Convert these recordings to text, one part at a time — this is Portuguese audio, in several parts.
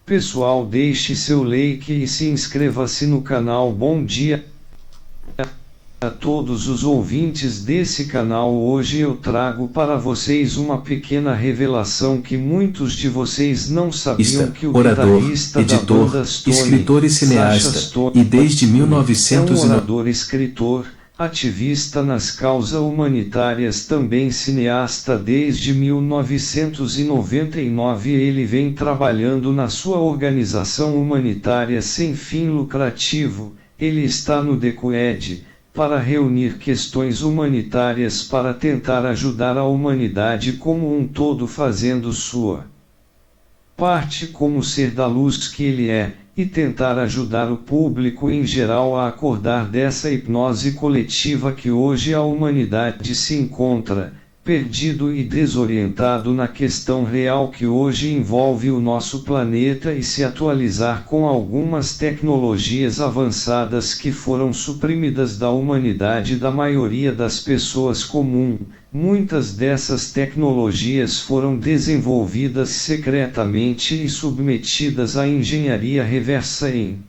Pessoal, deixe seu like e se inscreva-se no canal. Bom dia a todos os ouvintes desse canal. Hoje eu trago para vocês uma pequena revelação que muitos de vocês não sabiam, que o orador, guitarrista editor, da banda Stone, escritor e cineasta, Sacha Stone, e desde é um 1909 orador, escritor, ativista nas causas humanitárias, também cineasta. Desde 1999 ele vem trabalhando na sua organização humanitária sem fim lucrativo. Ele está no DECOED para reunir questões humanitárias para tentar ajudar a humanidade como um todo, fazendo sua parte como ser da luz que ele é, e tentar ajudar o público em geral a acordar dessa hipnose coletiva que hoje a humanidade se encontra, perdido e desorientado na questão real que hoje envolve o nosso planeta, e se atualizar com algumas tecnologias avançadas que foram suprimidas da humanidade, da maioria das pessoas comum. Muitas dessas tecnologias foram desenvolvidas secretamente e submetidas à engenharia reversa em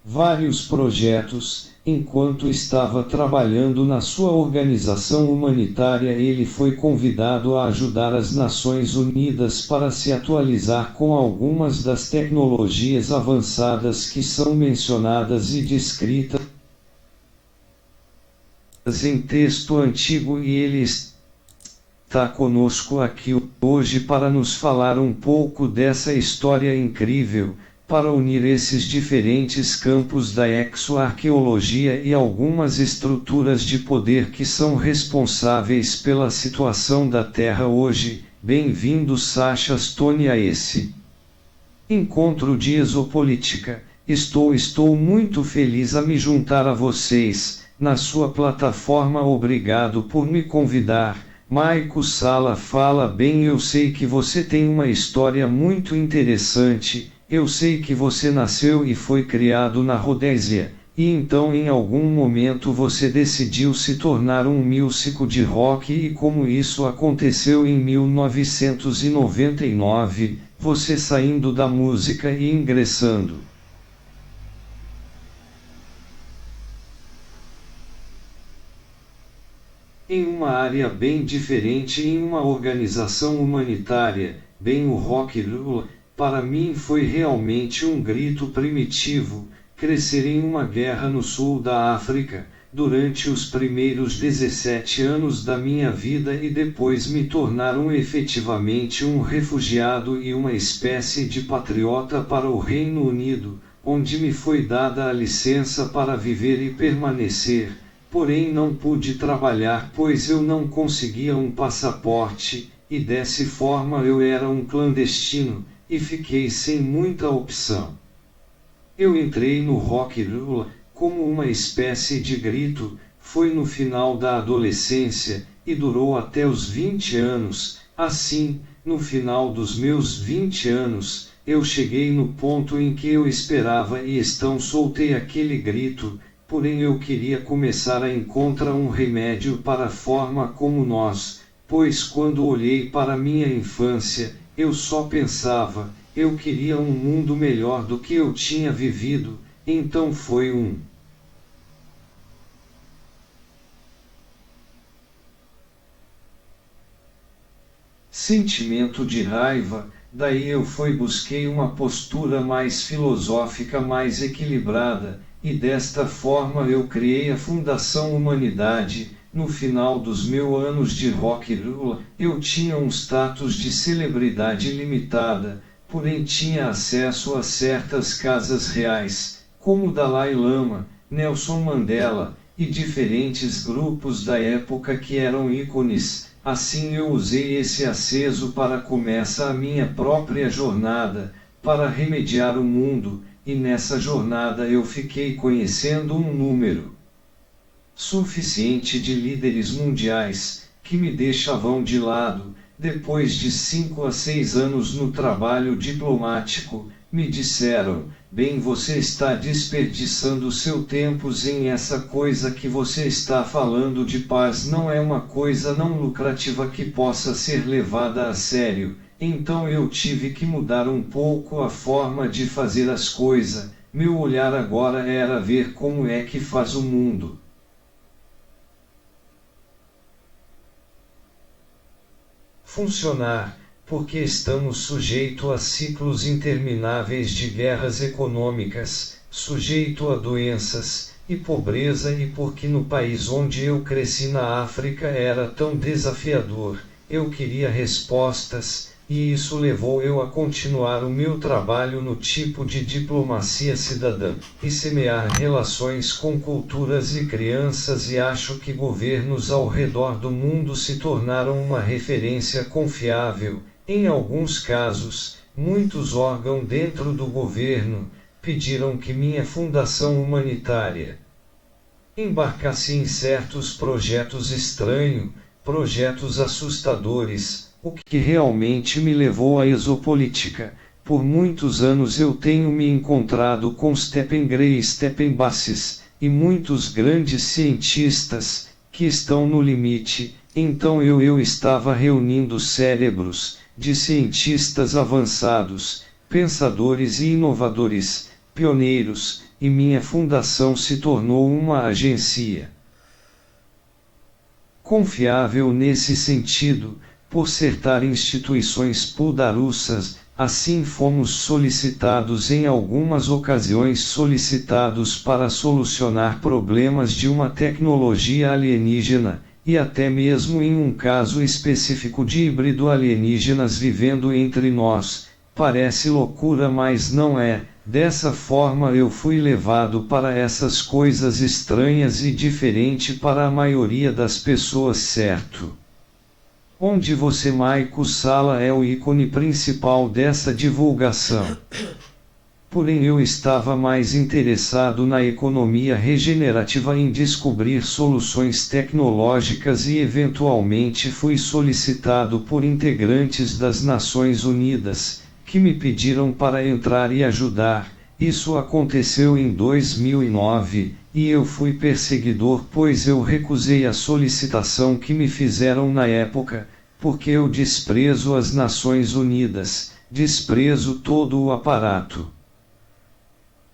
vários projetos. Enquanto estava trabalhando na sua organização humanitária, ele foi convidado a ajudar as Nações Unidas para se atualizar com algumas das tecnologias avançadas que são mencionadas e descritas em texto antigo, e ele está conosco aqui hoje para nos falar um pouco dessa história incrível, para unir esses diferentes campos da exoarqueologia e algumas estruturas de poder que são responsáveis pela situação da Terra hoje. Bem-vindo, Sacha Stone, a esse encontro de exopolítica. Estou muito feliz a me juntar a vocês na sua plataforma. Obrigado por me convidar. Maico Sala fala bem. Eu sei que você tem uma história muito interessante. Eu sei que você nasceu e foi criado na Rodésia, e então em algum momento você decidiu se tornar um músico de rock, e como isso aconteceu em 1999, você saindo da música e ingressando em uma área bem diferente, em uma organização humanitária, bem o rock. Para mim foi realmente um grito primitivo, crescer em uma guerra no sul da África, durante os primeiros 17 anos da minha vida, e depois me tornar efetivamente um refugiado e uma espécie de patriota para o Reino Unido, onde me foi dada a licença para viver e permanecer, porém não pude trabalhar pois eu não conseguia um passaporte, e dessa forma eu era um clandestino, e fiquei sem muita opção. Eu entrei no rock como uma espécie de grito. Foi no final da adolescência, e durou até os 20 anos. Assim, no final dos meus 20 anos, eu cheguei no ponto em que eu esperava e então soltei aquele grito, porém eu queria começar a encontrar um remédio para a forma como nós, pois quando olhei para minha infância, eu só pensava, eu queria um mundo melhor do que eu tinha vivido. Então foi um sentimento de raiva. Daí eu busquei uma postura mais filosófica, mais equilibrada, e desta forma eu criei a Fundação Humanidade. No final dos meus anos de rock eu tinha um status de celebridade limitada, porém tinha acesso a certas casas reais, como Dalai Lama, Nelson Mandela, e diferentes grupos da época que eram ícones. Assim eu usei esse acesso para começar a minha própria jornada, para remediar o mundo, e nessa jornada eu fiquei conhecendo um número suficiente de líderes mundiais, que me deixavam de lado. Depois de 5 a 6 anos no trabalho diplomático, Me disseram, bem, você está desperdiçando seu tempo em essa coisa que você está falando de paz, não é uma coisa não lucrativa que possa ser levada a sério. Então eu tive que mudar um pouco a forma de fazer as coisas. Meu olhar agora era ver como é que faz o mundo funcionar, porque estamos sujeitos a ciclos intermináveis de guerras econômicas, sujeito a doenças e pobreza, e porque no país onde eu cresci na África era tão desafiador, eu queria respostas, e isso levou eu a continuar o meu trabalho no tipo de diplomacia cidadã, e semear relações com culturas e crianças, e acho que governos ao redor do mundo se tornaram uma referência confiável. Em alguns casos, muitos órgãos dentro do governo pediram que minha fundação humanitária embarcasse em certos projetos estranhos, projetos assustadores, o que realmente me levou à exopolítica. Por muitos anos eu tenho me encontrado com Stephen Gray e Stephen Bassis, e muitos grandes cientistas, que estão no limite, então eu estava reunindo cérebros de cientistas avançados, pensadores e inovadores, pioneiros, e minha fundação se tornou uma agência confiável nesse sentido, por cercar instituições poderosas. Assim fomos solicitados em algumas ocasiões para solucionar problemas de uma tecnologia alienígena, e até mesmo em um caso específico de híbrido alienígenas vivendo entre nós. Parece loucura, mas não é. Dessa forma eu fui levado para essas coisas estranhas e diferente para a maioria das pessoas, certo? Onde você, Maico Sala, é o ícone principal dessa divulgação. Porém eu estava mais interessado na economia regenerativa, em descobrir soluções tecnológicas, e eventualmente fui solicitado por integrantes das Nações Unidas, que me pediram para entrar e ajudar. Isso aconteceu em 2009, e eu fui perseguidor, pois eu recusei a solicitação que me fizeram na época, porque eu desprezo as Nações Unidas, desprezo todo o aparato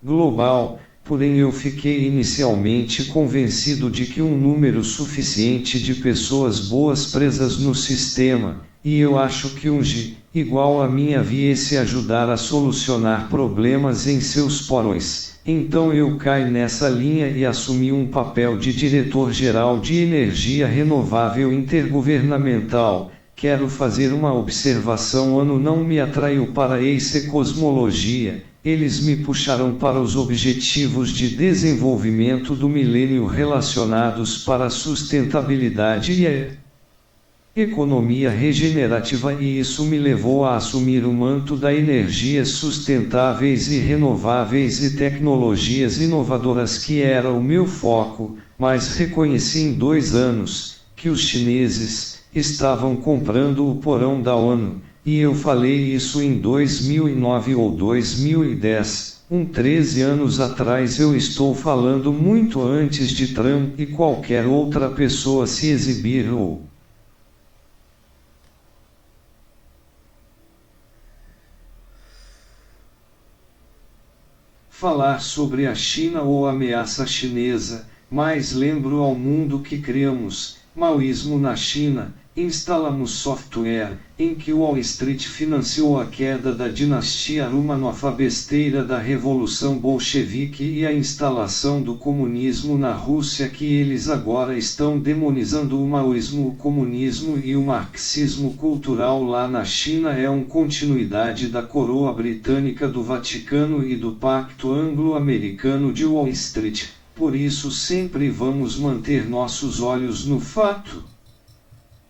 global. Porém eu fiquei inicialmente convencido de que um número suficiente de pessoas boas presas no sistema, e eu acho que um G igual a mim viesse ajudar a solucionar problemas em seus porões. Então eu caí nessa linha e assumi um papel de diretor-geral de energia renovável intergovernamental. Quero fazer uma observação: ano não me atraiu para essa cosmologia. Eles me puxaram para os objetivos de desenvolvimento do milênio relacionados para a sustentabilidade e a economia regenerativa, e isso me levou a assumir o manto da energias sustentáveis e renováveis e tecnologias inovadoras, que era o meu foco, mas reconheci em 2 anos que os chineses estavam comprando o porão da ONU, e eu falei isso em 2009 ou 2010, 13 anos atrás. Eu estou falando muito antes de Trump e qualquer outra pessoa se exibir ou falar sobre a China ou a ameaça chinesa, mas lembro ao mundo que criamos maoísmo na China, instalamos software em que Wall Street financiou a queda da dinastia Romanov, a besteira da Revolução Bolchevique e a instalação do comunismo na Rússia, que eles agora estão demonizando. O maoísmo, o comunismo e o marxismo cultural lá na China é uma continuidade da coroa britânica, do Vaticano e do Pacto Anglo-Americano de Wall Street. Por isso sempre vamos manter nossos olhos no fato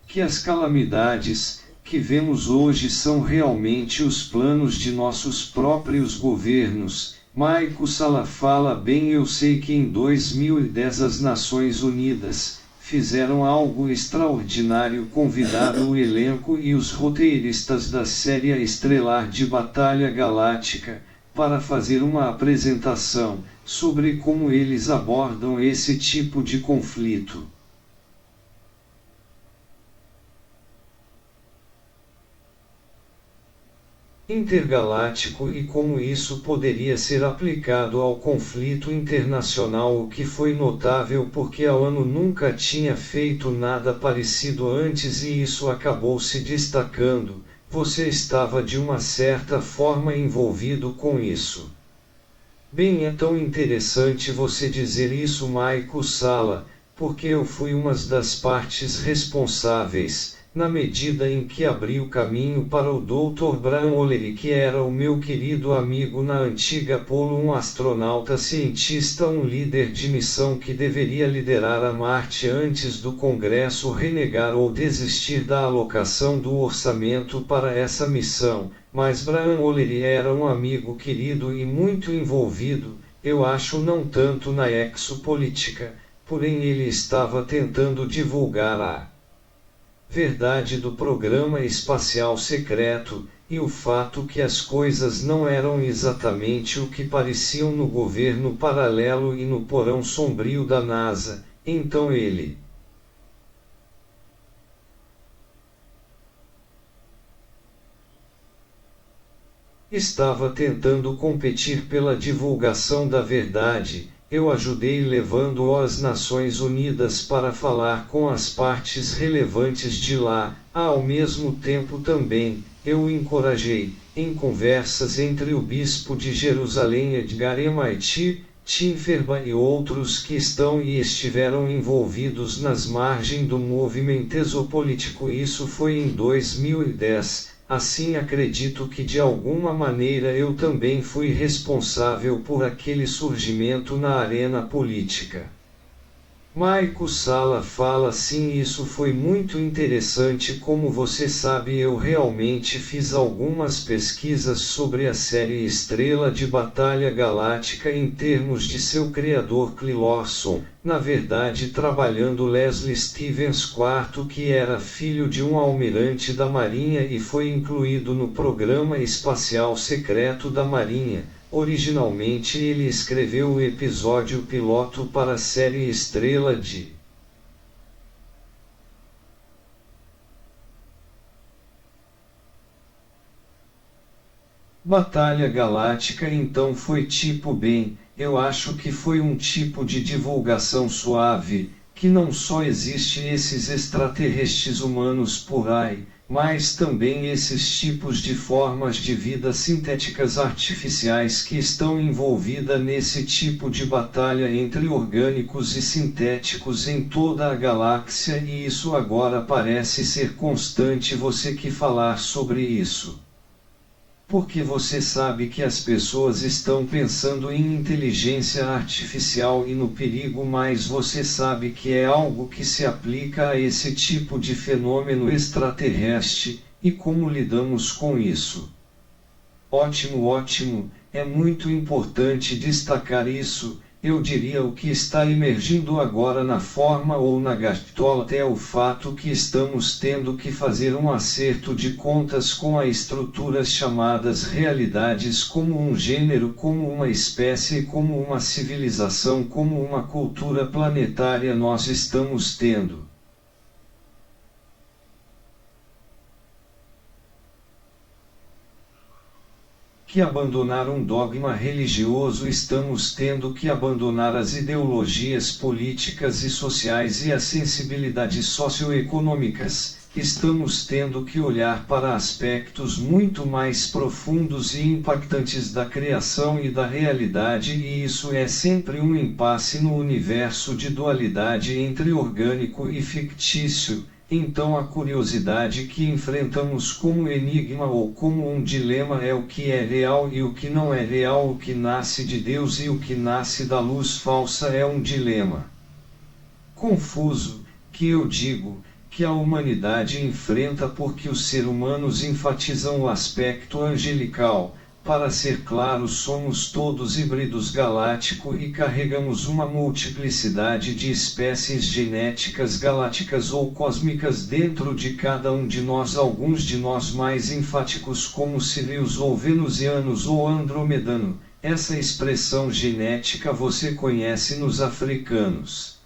que as calamidades que vemos hoje são realmente os planos de nossos próprios governos. Maico Sala fala bem. Eu sei que em 2010 as Nações Unidas fizeram algo extraordinário: convidaram o elenco e os roteiristas da série Estelar de Batalha Galáctica, para fazer uma apresentação sobre como eles abordam esse tipo de conflito intergaláctico e como isso poderia ser aplicado ao conflito internacional, o que foi notável porque a ONU nunca tinha feito nada parecido antes e isso acabou se destacando. Você estava de uma certa forma envolvido com isso. Bem, é tão interessante você dizer isso, Maico Sala, porque eu fui uma das partes responsáveis, na medida em que abri o caminho para o Dr. Brian O'Leary, que era o meu querido amigo na antiga Apollo, um astronauta cientista, um líder de missão que deveria liderar a Marte antes do Congresso renegar ou desistir da alocação do orçamento para essa missão. Mas Brian O'Leary era um amigo querido e muito envolvido, eu acho não tanto na exopolítica, porém ele estava tentando divulgar a verdade do programa espacial secreto, e o fato que as coisas não eram exatamente o que pareciam no governo paralelo e no porão sombrio da NASA, então ele estava tentando competir pela divulgação da verdade. Eu ajudei levando-o às Nações Unidas para falar com as partes relevantes de lá. Ao mesmo tempo também, eu o encorajei, em conversas entre o bispo de Jerusalém Edgar MIT, Tim Ferba e outros que estão e estiveram envolvidos nas margens do movimento exopolítico. Isso foi em 2010. Assim acredito que de alguma maneira eu também fui responsável por aquele surgimento na arena política. Maico Sala fala: sim, isso foi muito interessante. Como você sabe, eu realmente fiz algumas pesquisas sobre a série Estrela de Batalha Galáctica em termos de seu criador Cly Lawson, na verdade trabalhando Leslie Stevens IV, que era filho de um almirante da Marinha e foi incluído no programa espacial secreto da Marinha. Originalmente ele escreveu o episódio piloto para a série Estrela de Batalha Galáctica, então foi tipo bem, eu acho que foi um tipo de divulgação suave, que não só existe esses extraterrestres humanos por aí, mas também esses tipos de formas de vida sintéticas artificiais que estão envolvidas nesse tipo de batalha entre orgânicos e sintéticos em toda a galáxia, e isso agora parece ser constante. Você que falar sobre isso. Porque você sabe que as pessoas estão pensando em inteligência artificial e no perigo, mas você sabe que é algo que se aplica a esse tipo de fenômeno extraterrestre, e como lidamos com isso? Ótimo, ótimo, é muito importante destacar isso. Eu diria o que está emergindo agora na forma ou na gatola é o fato que estamos tendo que fazer um acerto de contas com as estruturas chamadas realidades, como um gênero, como uma espécie, como uma civilização, como uma cultura planetária. Nós estamos tendo que abandonar um dogma religioso, estamos tendo que abandonar as ideologias políticas e sociais e as sensibilidades socioeconômicas, estamos tendo que olhar para aspectos muito mais profundos e impactantes da criação e da realidade, e isso é sempre um impasse no universo de dualidade entre orgânico e fictício. Então a curiosidade que enfrentamos como enigma ou como um dilema é o que é real e o que não é real, o que nasce de Deus e o que nasce da luz falsa. É um dilema confuso, que eu digo, que a humanidade enfrenta porque os seres humanos enfatizam o aspecto angelical, Para ser claro, somos todos híbridos galáctico e carregamos uma multiplicidade de espécies genéticas galácticas ou cósmicas dentro de cada um de nós, alguns de nós mais enfáticos como Sirius ou venusianos ou andromedano. Essa expressão genética você conhece nos africanos.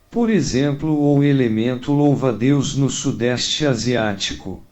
Por exemplo, o elemento louva-a-Deus no sudeste asiático.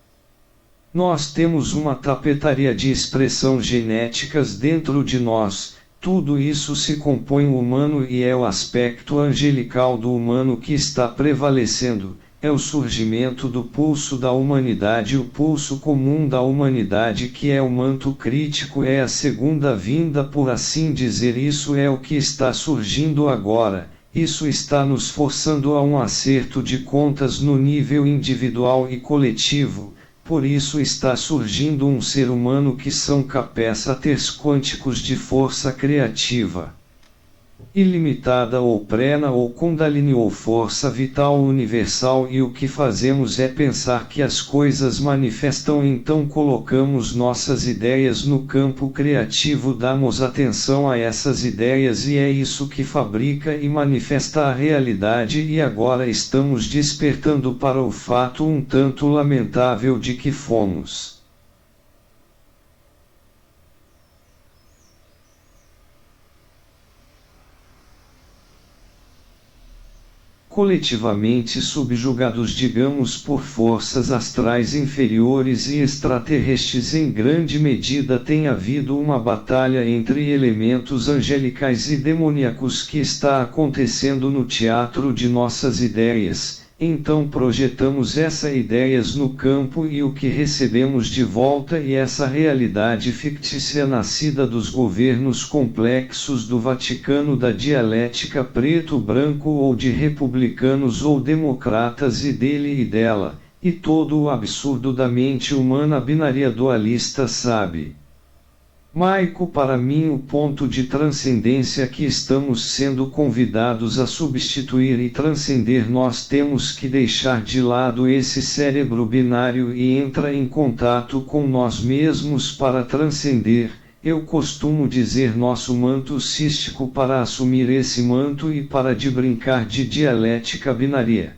Nós temos uma tapetaria de expressões genéticas dentro de nós, tudo isso se compõe o humano e é o aspecto angelical do humano que está prevalecendo, é o surgimento do pulso da humanidade, o pulso comum da humanidade que é o manto crítico, é a segunda vinda, por assim dizer. Isso é o que está surgindo agora, isso está nos forçando a um acerto de contas no nível individual e coletivo. Por isso está surgindo um ser humano que são capacitores quânticos de força criativa ilimitada ou prana ou kundalini ou força vital universal, e o que fazemos é pensar que as coisas manifestam, então colocamos nossas ideias no campo criativo, damos atenção a essas ideias e é isso que fabrica e manifesta a realidade, e agora estamos despertando para o fato um tanto lamentável de que fomos coletivamente subjugados, digamos, por forças astrais inferiores e extraterrestres. Em grande medida tem havido uma batalha entre elementos angelicais e demoníacos que está acontecendo no teatro de nossas ideias. Então projetamos essas ideias no campo e o que recebemos de volta, e essa realidade fictícia nascida dos governos complexos do Vaticano, da dialética preto-branco ou de republicanos ou democratas, e dele e dela, e todo o absurdo da mente humana binária dualista, sabe? Maico, para mim o ponto de transcendência que estamos sendo convidados a substituir e transcender, nós temos que deixar de lado esse cérebro binário e entrar em contato com nós mesmos para transcender. Eu costumo dizer nosso manto cístico, para assumir esse manto e para de brincar de dialética binária.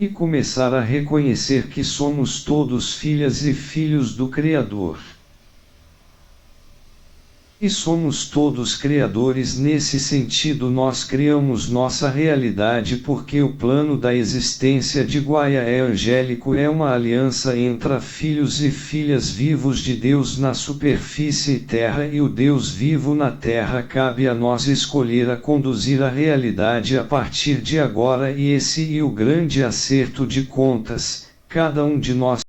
E começar a reconhecer que somos todos filhas e filhos do Criador. E somos todos criadores. Nesse sentido, nós criamos nossa realidade, porque o plano da existência de Gaia é angélico, é uma aliança entre filhos e filhas vivos de Deus na superfície e terra, e o Deus vivo na terra. Cabe a nós escolher a conduzir a realidade a partir de agora, e esse é o grande acerto de contas. Cada um de nós